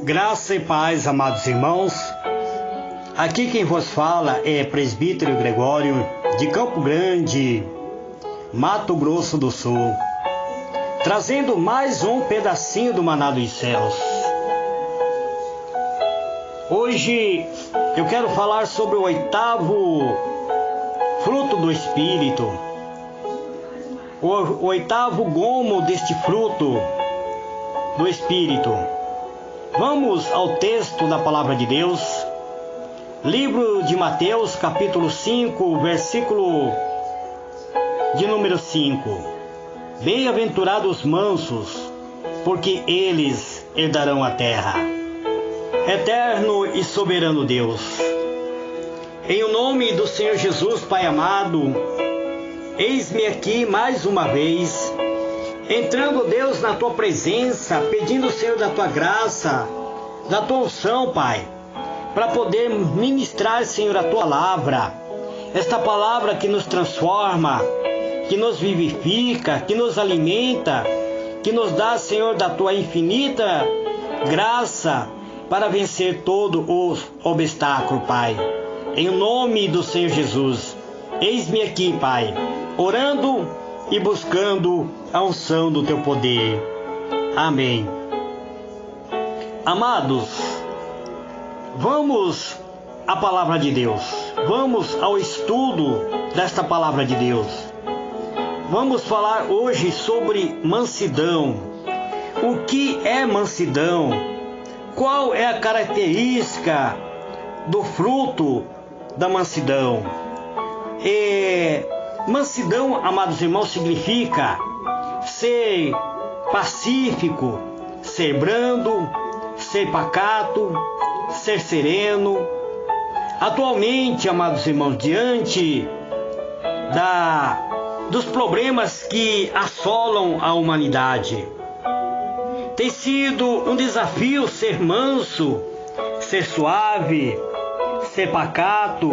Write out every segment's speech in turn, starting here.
Graça e paz, amados irmãos. Aqui quem vos fala é Presbítero Gregório, de Campo Grande, Mato Grosso do Sul, trazendo mais um pedacinho do Maná dos Céus. Hoje eu quero falar sobre o 8º fruto do Espírito, o 8º gomo deste fruto do Espírito. Vamos ao texto da Palavra de Deus, livro de Mateus, capítulo 5, versículo de número 5. Bem-aventurados os mansos, porque eles herdarão a terra. Eterno e soberano Deus, em o nome do Senhor Jesus, Pai amado, eis-me aqui mais uma vez, entrando, Deus, na Tua presença, pedindo, Senhor, da Tua graça, da Tua unção, Pai, para poder ministrar, Senhor, a Tua palavra, esta palavra que nos transforma, que nos vivifica, que nos alimenta, que nos dá, Senhor, da Tua infinita graça para vencer todo o obstáculo, Pai. Em nome do Senhor Jesus, eis-me aqui, Pai, orando e buscando a unção do Teu poder. Amém. Amados, vamos à Palavra de Deus. Vamos ao estudo desta Palavra de Deus. Vamos falar hoje sobre mansidão. O que é mansidão? Qual é a característica do fruto da mansidão? Mansidão, amados irmãos, significa ser pacífico, ser brando, ser pacato, ser sereno. Atualmente, amados irmãos, diante dos problemas que assolam a humanidade, tem sido um desafio ser manso, ser suave, ser pacato,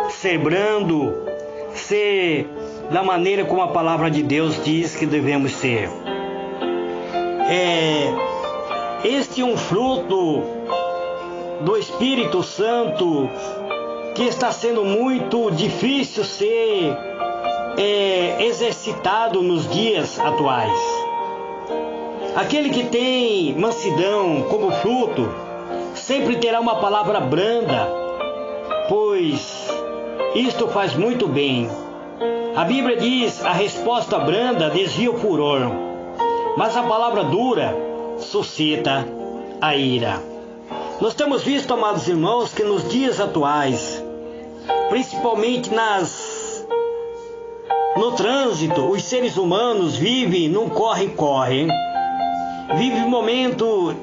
ser brando, ser da maneira como a palavra de Deus diz que devemos ser. Este é um fruto do Espírito Santo que está sendo muito difícil ser exercitado nos dias atuais. Aquele que tem mansidão como fruto sempre terá uma palavra branda, pois isto faz muito bem. A Bíblia diz: a resposta branda desvia o furor, mas a palavra dura suscita a ira. Nós temos visto, amados irmãos, que nos dias atuais, principalmente no trânsito, os seres humanos vivem num corre-corre, vivem um momento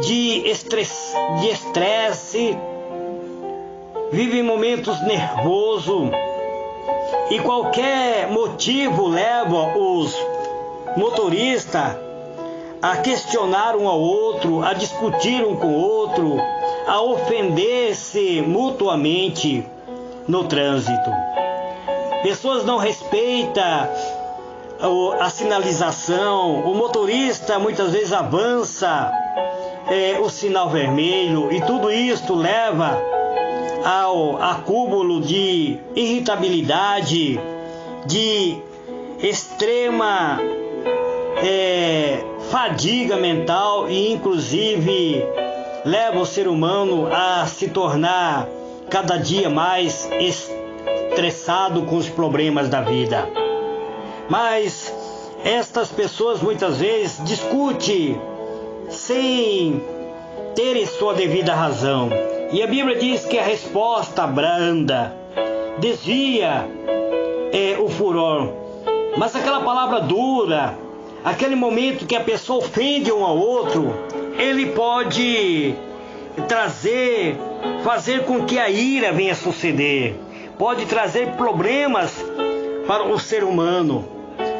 de estresse, vivem momentos nervosos, e qualquer motivo leva os motoristas a questionar um ao outro, a discutir um com o outro, a ofender-se mutuamente no trânsito. Pessoas não respeitam a sinalização, o motorista muitas vezes avança o sinal vermelho, e tudo isto leva ao acúmulo de irritabilidade, de extrema fadiga mental, e inclusive leva o ser humano a se tornar cada dia mais estressado com os problemas da vida. Mas estas pessoas muitas vezes discutem sem terem sua devida razão. E a Bíblia diz que a resposta branda desvia o furor. Mas aquela palavra dura, aquele momento que a pessoa ofende um ao outro, ele pode fazer com que a ira venha a suceder. Pode trazer problemas para o ser humano.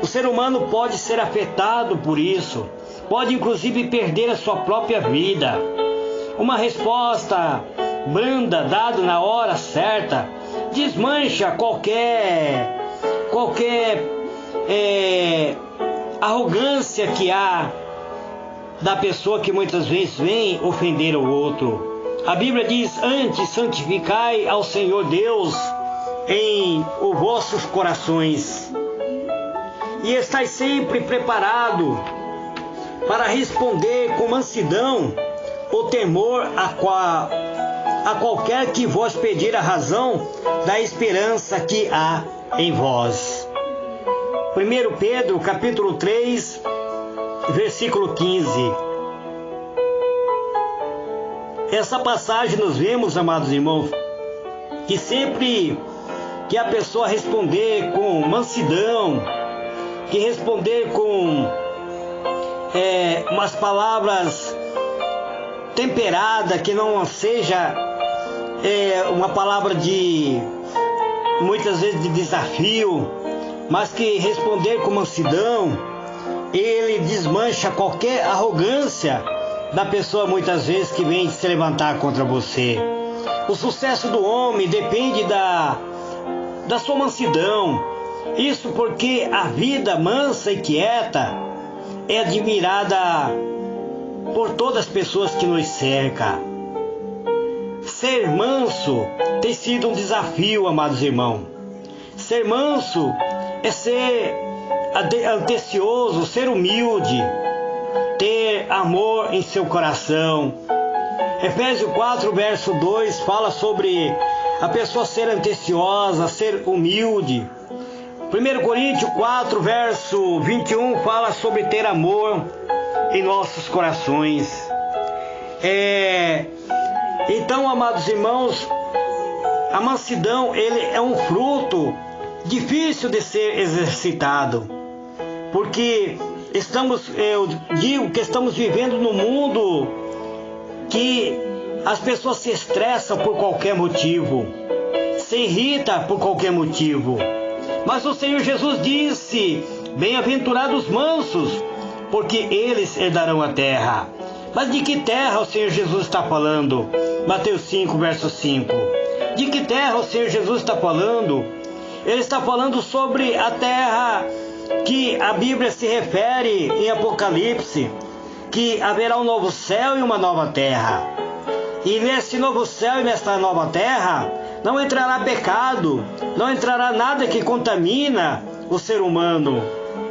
O ser humano pode ser afetado por isso. Pode inclusive perder a sua própria vida. Uma resposta branda dada na hora certa desmancha qualquer arrogância que há da pessoa que muitas vezes vem ofender o outro. A Bíblia diz: antes santificai ao Senhor Deus em os vossos corações, e estai sempre preparado para responder com mansidão ou temor a qualquer que vos pedir a razão da esperança que há em vós. 1 Pedro capítulo 3, versículo 15. Essa passagem nós vemos, amados irmãos, que sempre que a pessoa responder com mansidão, que responder com umas palavras temperadas, que não seja uma palavra de muitas vezes de desafio, mas que responder com mansidão, ele desmancha qualquer arrogância da pessoa muitas vezes que vem se levantar contra você. O sucesso do homem depende da sua mansidão. Isso porque a vida mansa e quieta é admirada por todas as pessoas que nos cercam. Ser manso tem sido um desafio, amados irmãos. Ser manso é ser atencioso, ser humilde, ter amor em seu coração. Efésios 4, verso 2 fala sobre a pessoa ser atenciosa, ser humilde. 1 Coríntios 4, verso 21 fala sobre ter amor em nossos corações. Então, amados irmãos, a mansidão ele é um fruto difícil de ser exercitado, porque eu digo que estamos vivendo num mundo que as pessoas se estressam por qualquer motivo, se irritam por qualquer motivo. Mas o Senhor Jesus disse: bem-aventurados os mansos, porque eles herdarão a terra. Mas de que terra o Senhor Jesus está falando? Mateus 5, verso 5. De que terra o Senhor Jesus está falando? Ele está falando sobre a terra que a Bíblia se refere em Apocalipse, que haverá um novo céu e uma nova terra. E nesse novo céu e nesta nova terra não entrará pecado, não entrará nada que contamina o ser humano.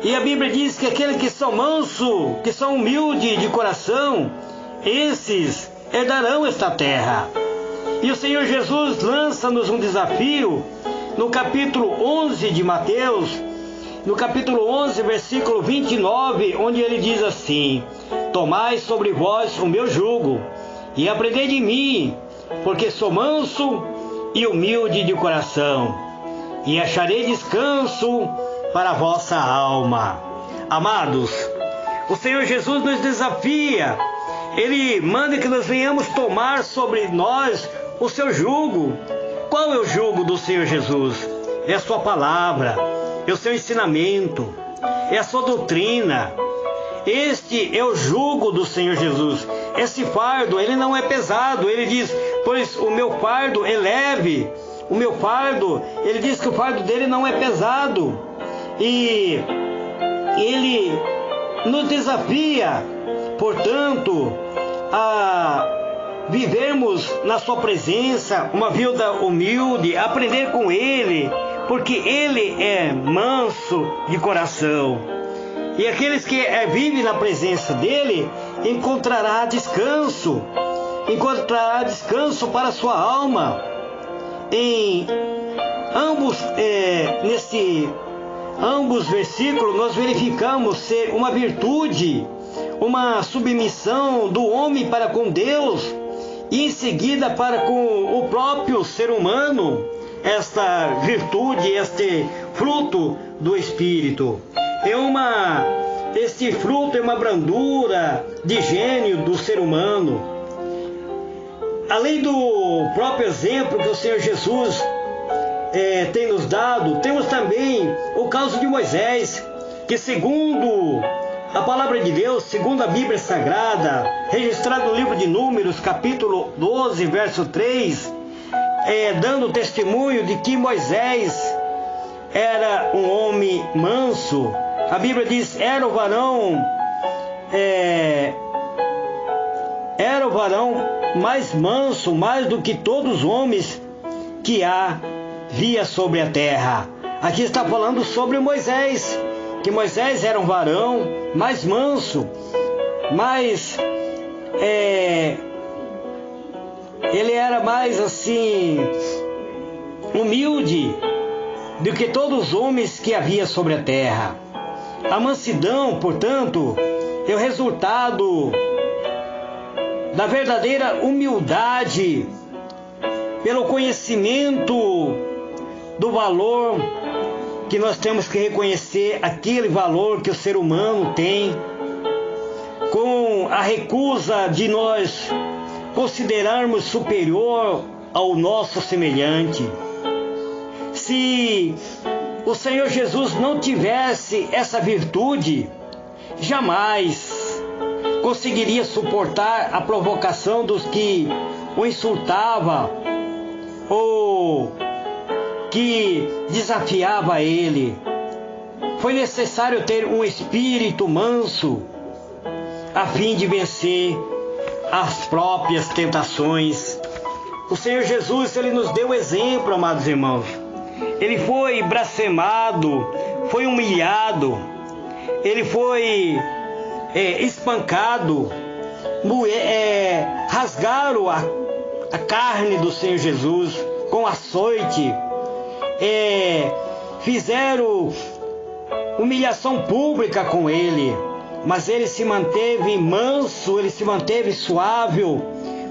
E a Bíblia diz que aqueles que são mansos, que são humildes de coração, esses herdarão esta terra. E o Senhor Jesus lança-nos um desafio no capítulo 11 de Mateus, no capítulo 11, versículo 29, onde ele diz assim: tomai sobre vós o meu jugo, e aprendei de mim, porque sou manso e humilde de coração, e acharei descanso para a vossa alma. Amados, o Senhor Jesus nos desafia. Ele manda que nós venhamos tomar sobre nós o seu jugo. Qual é o jugo do Senhor Jesus? É a sua palavra, é o seu ensinamento, é a sua doutrina. Este é o jugo do Senhor Jesus. Esse fardo, ele não é pesado. Ele diz: pois o meu fardo é leve. O meu fardo, ele diz que o fardo dele não é pesado. E ele nos desafia, portanto, a vivermos na sua presença uma vida humilde, aprender com ele, porque ele é manso de coração. E aqueles que vivem na presença dele encontrará descanso para a sua alma. Em ambos versículos nós verificamos ser uma virtude, uma submissão do homem para com Deus e em seguida para com o próprio ser humano, esta virtude, este fruto do Espírito. Este fruto é uma brandura de gênio do ser humano. Além do próprio exemplo que o Senhor Jesus tem nos dado, temos também o caso de Moisés, que segundo a palavra de Deus, segundo a Bíblia Sagrada, registrado no livro de Números, capítulo 12, verso 3, dando testemunho de que Moisés era um homem manso. A Bíblia diz: era o varão era o varão mais manso, mais do que todos os homens que havia sobre a terra. Aqui está falando sobre Moisés, que Moisés era um varão mais manso, mais ele era mais assim humilde do que todos os homens que havia sobre a terra. A mansidão, portanto, é o resultado da verdadeira humildade, pelo conhecimento do valor que nós temos que reconhecer, aquele valor que o ser humano tem, com a recusa de nós considerarmos superior ao nosso semelhante. Se o Senhor Jesus não tivesse essa virtude, jamais conseguiria suportar a provocação dos que o insultava ou que desafiava ele. Foi necessário ter um espírito manso a fim de vencer as próprias tentações. O Senhor Jesus, ele nos deu exemplo, amados irmãos. Ele foi blasfemado, foi humilhado, ele foi espancado, rasgaram a carne do Senhor Jesus com açoite, fizeram humilhação pública com ele, mas ele se manteve manso, ele se manteve suave,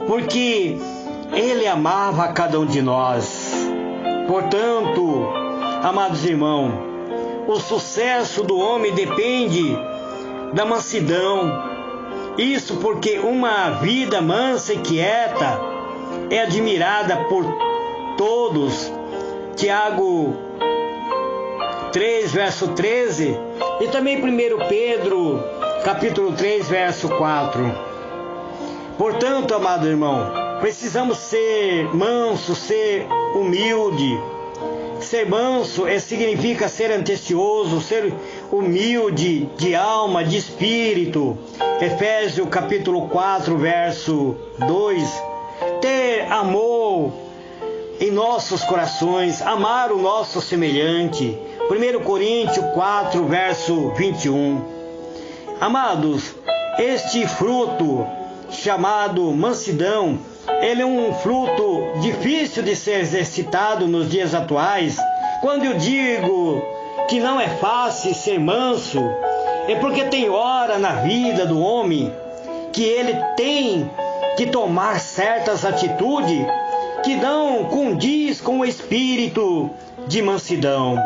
porque ele amava a cada um de nós. Portanto, amados irmãos, o sucesso do homem depende da mansidão. Isso porque uma vida mansa e quieta é admirada por todos. Tiago 3, verso 13, e também 1 Pedro, capítulo 3, verso 4. Portanto, amado irmão, precisamos ser manso, ser humilde. Ser manso significa ser atencioso, ser humilde de alma, de espírito. Efésios capítulo 4, verso 2. Ter amor em nossos corações, amar o nosso semelhante. 1 Coríntios 4, verso 21. Amados, este fruto chamado mansidão, ele é um fruto difícil de ser exercitado nos dias atuais. Quando eu digo que não é fácil ser manso, é porque tem hora na vida do homem que ele tem que tomar certas atitudes que não condiz com o espírito de mansidão.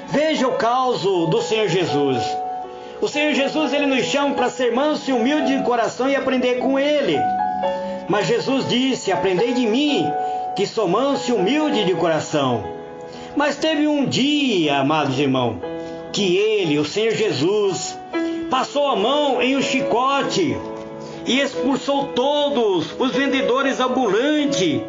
Veja o caso do Senhor Jesus. O Senhor Jesus, ele nos chama para ser manso e humilde de coração e aprender com ele. Mas Jesus disse: aprendei de mim, que sou manso e humilde de coração. Mas teve um dia, amados irmãos, que ele, o Senhor Jesus, passou a mão em um chicote e expulsou todos os vendedores ambulantes,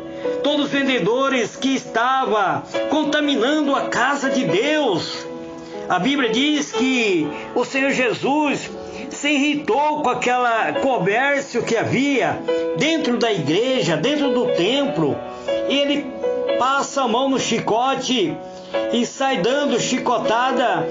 todos os vendedores que estavam contaminando a casa de Deus. A Bíblia diz que o Senhor Jesus se irritou com aquela comércio que havia dentro da igreja, dentro do templo, e ele passa a mão no chicote e sai dando chicotada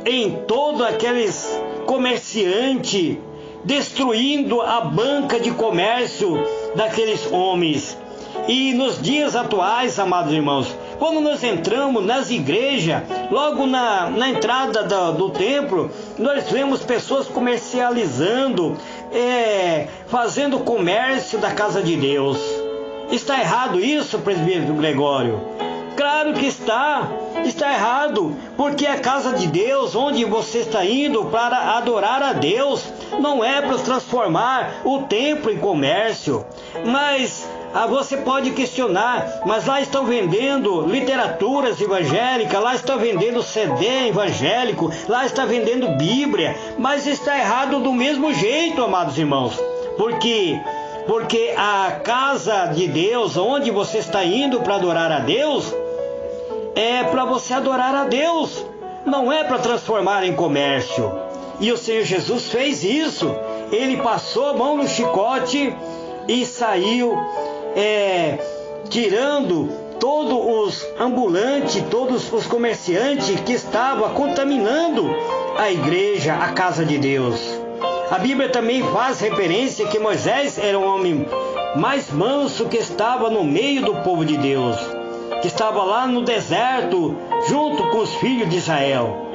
em todos aqueles comerciantes, destruindo a banca de comércio daqueles homens. E nos dias atuais, amados irmãos, quando nós entramos nas igrejas, logo na entrada do templo, nós vemos pessoas comercializando, fazendo comércio da casa de Deus. Está errado isso, presbítero Gregório? Claro que está errado, porque a casa de Deus, onde você está indo para adorar a Deus, não é para transformar o templo em comércio. Mas você pode questionar, mas lá estão vendendo literaturas evangélicas, lá estão vendendo CD evangélico, lá está vendendo Bíblia, mas está errado do mesmo jeito, amados irmãos. Porque a casa de Deus, onde você está indo para adorar a Deus, é para você adorar a Deus, não é para transformar em comércio. E o Senhor Jesus fez isso. Ele passou a mão no chicote e saiu tirando todos os ambulantes, todos os comerciantes que estavam contaminando a igreja, a casa de Deus. A Bíblia também faz referência que Moisés era um homem mais manso que estava no meio do povo de Deus, que estava lá no deserto junto com os filhos de Israel.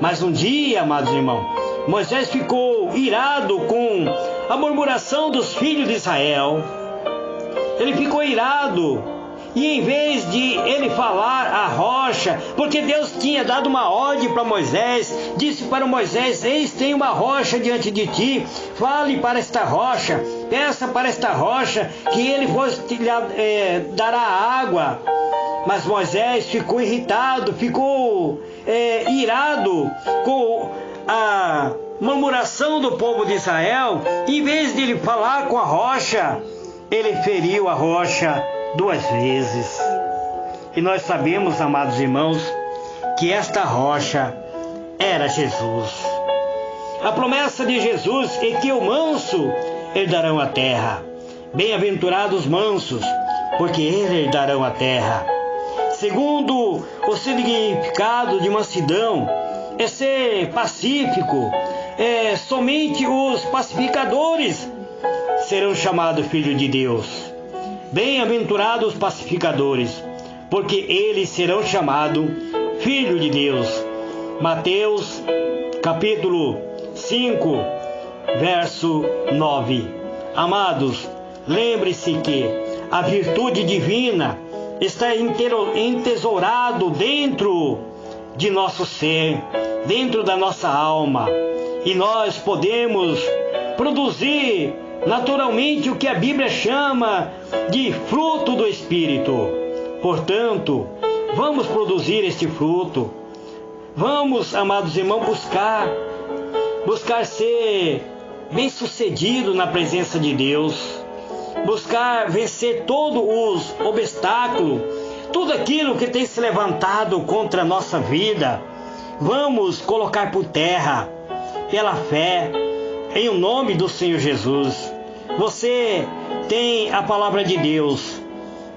Mas um dia, amados irmãos, Moisés ficou irado com a murmuração dos filhos de Israel. Ele ficou irado. E em vez de ele falar à rocha, porque Deus tinha dado uma ordem para Moisés, disse para Moisés: eis, tem uma rocha diante de ti, fale para esta rocha, peça para esta rocha que ele dará água. Mas Moisés ficou irritado, ficou irado com a murmuração do povo de Israel. Em vez de ele falar com a rocha, ele feriu a rocha 2 vezes. E nós sabemos, amados irmãos, que esta rocha era Jesus. A promessa de Jesus é que o manso herdarão a terra. Bem-aventurados os mansos, porque eles herdarão a terra. Segundo o significado de mansidão, é ser pacífico. Somente os pacificadores serão chamados filhos de Deus. Bem-aventurados os pacificadores, porque eles serão chamados filhos de Deus. Mateus, capítulo 5, verso 9. Amados, lembre-se que a virtude divina está entesourado dentro de nosso ser, dentro da nossa alma, e nós podemos produzir naturalmente o que a Bíblia chama de fruto do Espírito. Portanto, vamos produzir este fruto. Vamos, amados irmãos, buscar ser bem-sucedido na presença de Deus, buscar vencer todos os obstáculos, tudo aquilo que tem se levantado contra a nossa vida. Vamos colocar por terra, pela fé, em o nome do Senhor Jesus. Você tem a palavra de Deus,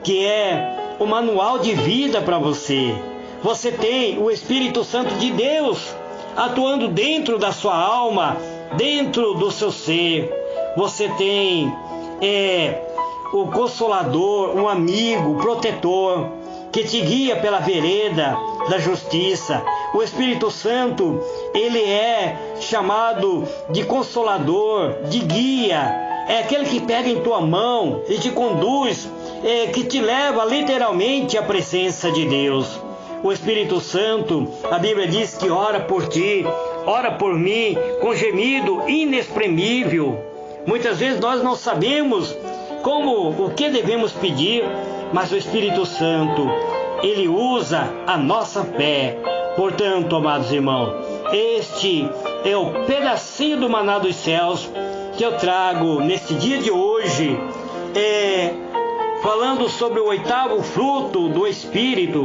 que é o manual de vida para você. Você tem o Espírito Santo de Deus atuando dentro da sua alma, dentro do seu ser. Você tem o Consolador, um amigo, protetor, que te guia pela vereda da justiça. O Espírito Santo, ele é chamado de Consolador, de guia. É aquele que pega em tua mão e te conduz, que te leva literalmente à presença de Deus. O Espírito Santo, a Bíblia diz que ora por ti, ora por mim, com gemido inexprimível. Muitas vezes nós não sabemos o que devemos pedir, mas o Espírito Santo, ele usa a nossa fé. Portanto, amados irmãos, este é o pedacinho do maná dos céus que eu trago neste dia de hoje, falando sobre o 8º fruto do Espírito.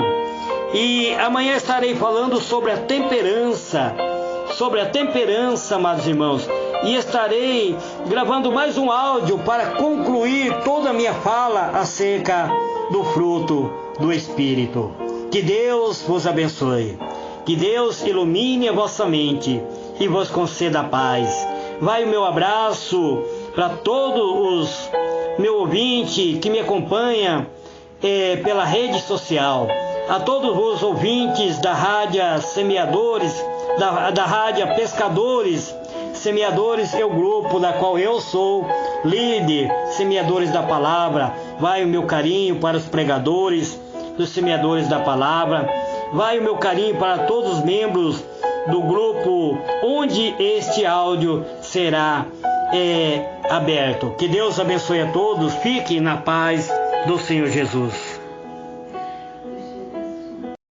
E amanhã estarei falando sobre a temperança, amados irmãos. E estarei gravando mais um áudio para concluir toda a minha fala acerca do fruto do Espírito. Que Deus vos abençoe. Que Deus ilumine a vossa mente e vos conceda a paz. Vai o meu abraço para todos os meus ouvintes que me acompanham pela rede social. A todos os ouvintes da Rádio Semeadores, da Rádio Pescadores. Semeadores é o grupo da qual eu sou líder, Semeadores da Palavra. Vai o meu carinho para os pregadores dos Semeadores da Palavra. Vai o meu carinho para todos os membros do grupo onde este áudio será aberto. Que Deus abençoe a todos. Fiquem na paz do Senhor Jesus.